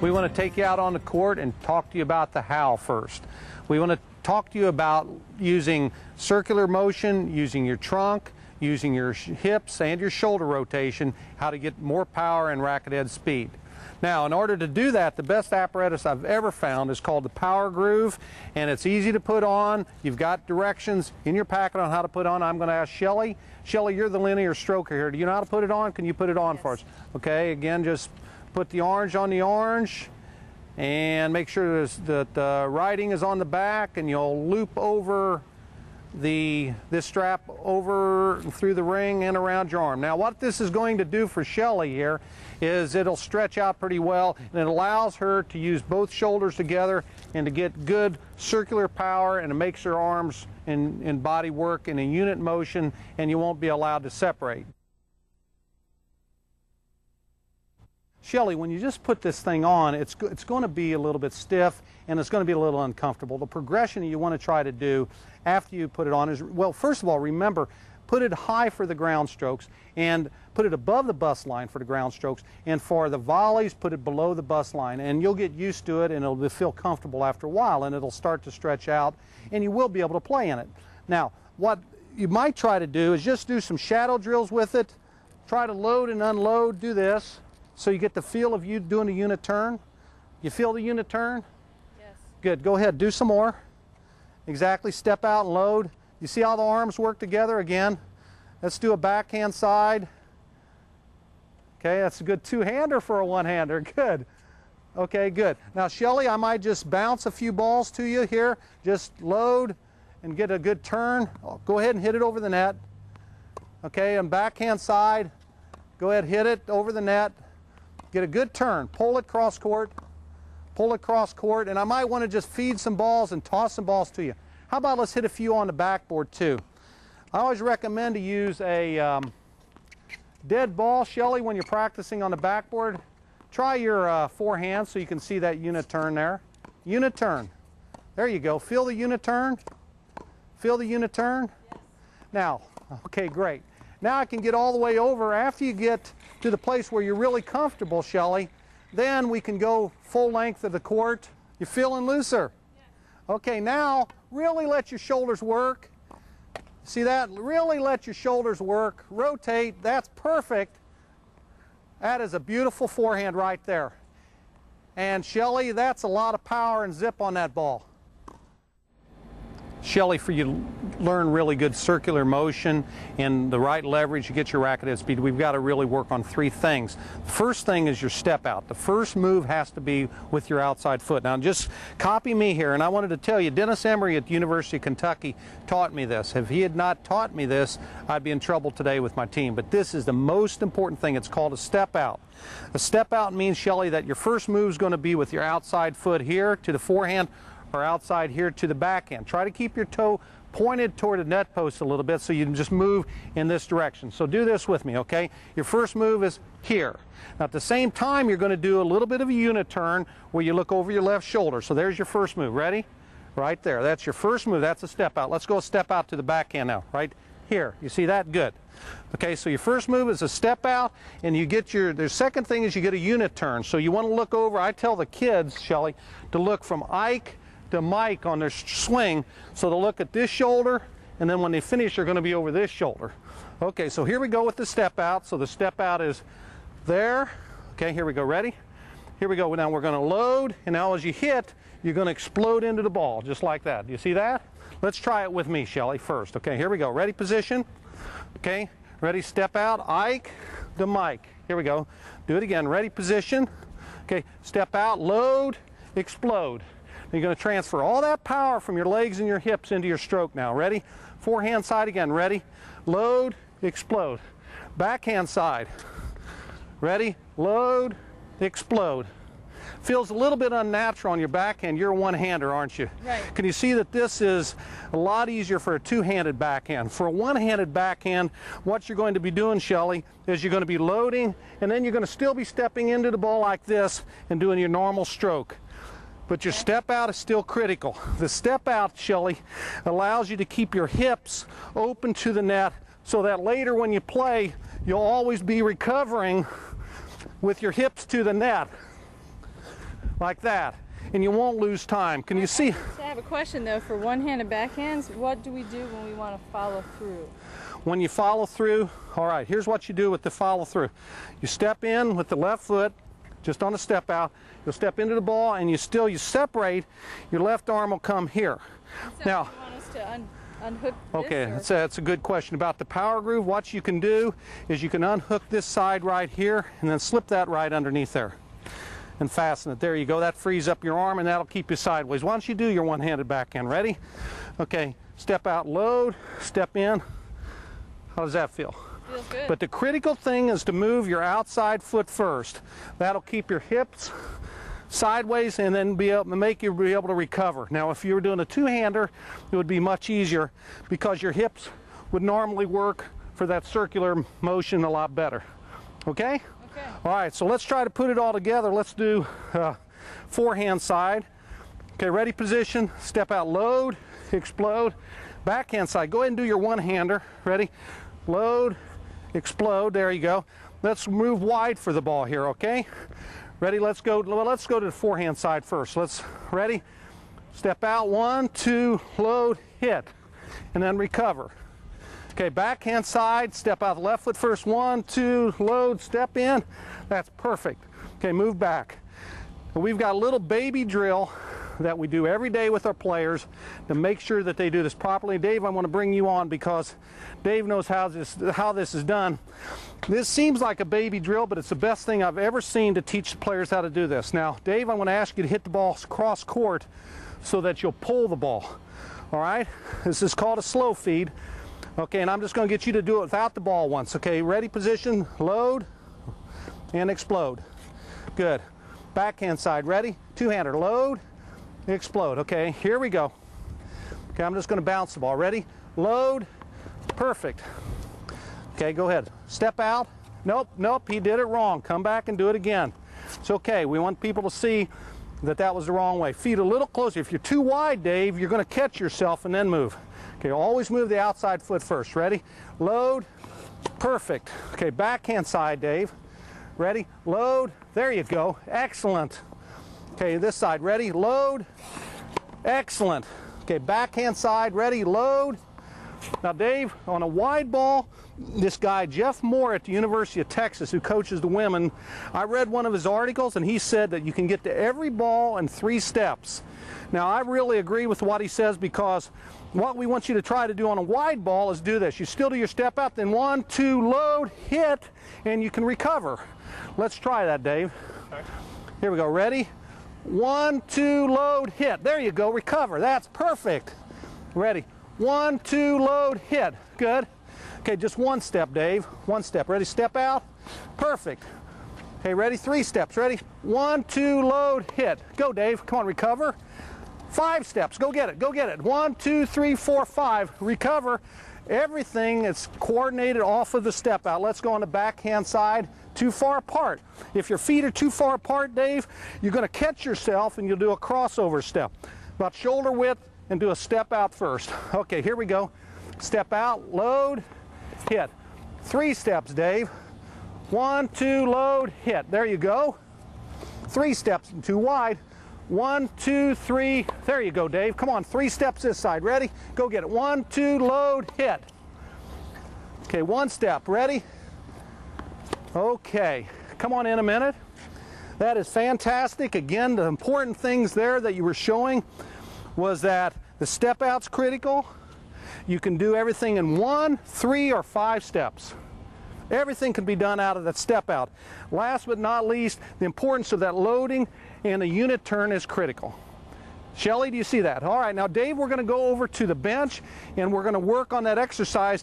We want to take you out on the court and talk to you about the how first. We want to talk to you about using circular motion, using your trunk, using your hips and your shoulder rotation, how to get more power and racket head speed. Now, in order to do that, the best apparatus I've ever found is called the Power Groove, and it's easy to put on. You've got directions in your packet on how to put on. I'm going to ask Shelly. Shelly, you're the linear stroker here. Do you know how to put it on? Can you put it on for us? Okay, again, just put the orange on the orange and make sure that the writing is on the back, and you'll loop over this strap over through the ring and around your arm. Now, what this is going to do for Shelly here is it'll stretch out pretty well, and it allows her to use both shoulders together and to get good circular power, and it makes her arms and body work in a unit motion, and you won't be allowed to separate. Shelly, when you just put this thing on, it's going to be a little bit stiff, and it's going to be a little uncomfortable. The progression you want to try to do after you put it on is, well, first of all, remember, put it high for the ground strokes, and put it above the bust line for the ground strokes, and for the volleys, put it below the bust line, and you'll get used to it, and it'll feel comfortable after a while, and it'll start to stretch out, and you will be able to play in it. Now, what you might try to do is just do some shadow drills with it. Try to load and unload, do this, so you get the feel of you doing a unit turn. You feel the unit turn? Yes. Good, go ahead, do some more. Exactly, step out and load. You see how the arms work together again? Let's do a backhand side. Okay, that's a good two-hander for a one-hander, good. Okay, good. Now, Shelly, I might just bounce a few balls to you here. Just load and get a good turn. Go ahead and hit it over the net. Okay, and backhand side, go ahead, hit it over the net. Get a good turn, pull it cross court, and I might want to just feed some balls and toss some balls to you. How about let's hit a few on the backboard too. I always recommend to use a dead ball, Shelly, when you're practicing on the backboard. Try your forehand so you can see that unit turn there. Unit turn. There you go. Feel the unit turn? Feel the unit turn? Yes. Now, okay, great. Now I can get all the way over. After you get to the place where you're really comfortable, Shelly, then we can go full length of the court. You feeling looser? Yes. Okay, now really let your shoulders work. See that? Really let your shoulders work. Rotate. That's perfect. That is a beautiful forehand right there. And Shelly, that's a lot of power and zip on that ball. Shelly, for you to learn really good circular motion and the right leverage to get your racket head speed, we've got to really work on three things. The first thing is your step out. The first move has to be with your outside foot. Now just copy me here, and I wanted to tell you, Dennis Emery at the University of Kentucky taught me this. If he had not taught me this, I'd be in trouble today with my team. But this is the most important thing. It's called a step out. A step out means, Shelly, that your first move is going to be with your outside foot here to the forehand, or outside here to the backhand. Try to keep your toe pointed toward the net post a little bit so you can just move in this direction. So do this with me, okay? Your first move is here. Now at the same time, you're going to do a little bit of a unit turn where you look over your left shoulder. So there's your first move. Ready? Right there. That's your first move. That's a step out. Let's go step out to the backhand now. Right here. You see that? Good. Okay, so your first move is a step out, and you get the second thing is you get a unit turn. So you want to look over. I tell the kids, Shelly, to look from Ike to Mike on their swing, so they'll look at this shoulder, and then when they finish, they're going to be over this shoulder. Okay, so here we go with the step out. So the step out is there. Okay, here we go. Ready? Here we go. Now we're going to load, and now as you hit, you're going to explode into the ball, just like that. Do you see that? Let's try it with me, Shelly, first. Okay, here we go. Ready, position. Okay, ready, step out, Ike to Mike. Here we go. Do it again. Ready, position. Okay, step out, load, explode. You're going to transfer all that power from your legs and your hips into your stroke now. Ready? Forehand side again. Ready? Load, explode. Backhand side. Ready? Load, explode. Feels a little bit unnatural on your backhand. You're a one-hander, aren't you? Right. Can you see that this is a lot easier for a two-handed backhand? For a one-handed backhand, what you're going to be doing, Shelly, is you're going to be loading, and then you're going to still be stepping into the ball like this and doing your normal stroke. But your step out is still critical. The step out, Shelly, allows you to keep your hips open to the net so that later when you play, you'll always be recovering with your hips to the net. like that, and you won't lose time. Can you see? I have a question though. For one-handed backhands, what do we do when we want to follow through? When you follow through, all right, here's what you do with the follow through. You step in with the left foot, just on a step out. You'll step into the ball, and you separate. Your left arm will come here. So now, you want us to unhook this? okay, that's a good question. About the power groove, what you can do is you can unhook this side right here, and then slip that right underneath there, and fasten it. There you go. That frees up your arm, and that'll keep you sideways. Why don't you do your one-handed backhand? Ready? Okay, step out, load, step in. How does that feel? Feels good. But the critical thing is to move your outside foot first. That'll keep your hips sideways and then be able to make you be able to recover. Now, if you were doing a two-hander, it would be much easier because your hips would normally work for that circular motion a lot better. Okay? Okay. All right, so let's try to put it all together. Let's do forehand side. Okay, ready, position, step out, load, explode. Backhand side, go ahead and do your one-hander. Ready? Load, explode, there you go. Let's move wide for the ball here, okay? Ready, let's go to the forehand side first. Ready? Step out, 1, 2, load, hit, and then recover. Okay, backhand side, step out the left foot first, 1, 2, load, step in. That's perfect. Okay, move back. And we've got a little baby drill that we do every day with our players to make sure that they do this properly. Dave, I want to bring you on because Dave knows how this is done. This seems like a baby drill, but it's the best thing I've ever seen to teach the players how to do this. Now, Dave, I want to ask you to hit the ball cross court so that you'll pull the ball. All right? This is called a slow feed. Okay, and I'm just going to get you to do it without the ball once. Okay, ready, position, load, and explode. Good. Backhand side, ready? Two-hander, load, explode. Okay, here we go. Okay, I'm just going to bounce the ball. Ready? Load. Perfect. Okay, go ahead. Step out. Nope, he did it wrong. Come back and do it again. It's okay. We want people to see that that was the wrong way. Feet a little closer. If you're too wide, Dave, you're going to catch yourself and then move. Okay, always move the outside foot first. Ready? Load. Perfect. Okay, backhand side, Dave. Ready? Load. There you go. Excellent. Okay, this side. Ready? Load. Excellent. Okay, backhand side. Ready? Load. Now, Dave, on a wide ball, this guy, Jeff Moore at the University of Texas, who coaches the women, I read one of his articles, and he said that you can get to every ball in 3 steps. Now, I really agree with what he says because what we want you to try to do on a wide ball is do this. You still do your step out, then 1, 2, load, hit, and you can recover. Let's try that, Dave. Okay. Here we go. Ready? 1, 2, load, hit. There you go. Recover. That's perfect. Ready? 1, 2, load, hit. Good. Okay, just 1 step, Dave. 1 step. Ready? Step out. Perfect. Okay, ready? 3 steps. Ready? 1, 2, load, hit. Go, Dave. Come on, recover. 5 steps. Go get it. Go get it. 1, 2, 3, 4, 5. Recover. Everything is coordinated off of the step out. Let's go on the backhand side. Too far apart. If your feet are too far apart, Dave, you're going to catch yourself and you'll do a crossover step. About shoulder width and do a step out first. Okay, here we go. Step out, load, hit. 3 steps, Dave. 1, 2, load, hit. There you go. 3 steps, too wide. 1, 2, 3. There you go, Dave. Come on, 3 steps this side. Ready? Go get it. 1, 2, load, hit. Okay, 1 step. Ready? Okay, come on in a minute. That is fantastic. Again, the important things there that you were showing was that the step out's critical. You can do everything in 1, 3, or 5 steps. Everything can be done out of that step out. Last but not least, the importance of that loading and a unit turn is critical. Shelly, do you see that? All right, now Dave, we're going to go over to the bench and we're going to work on that exercise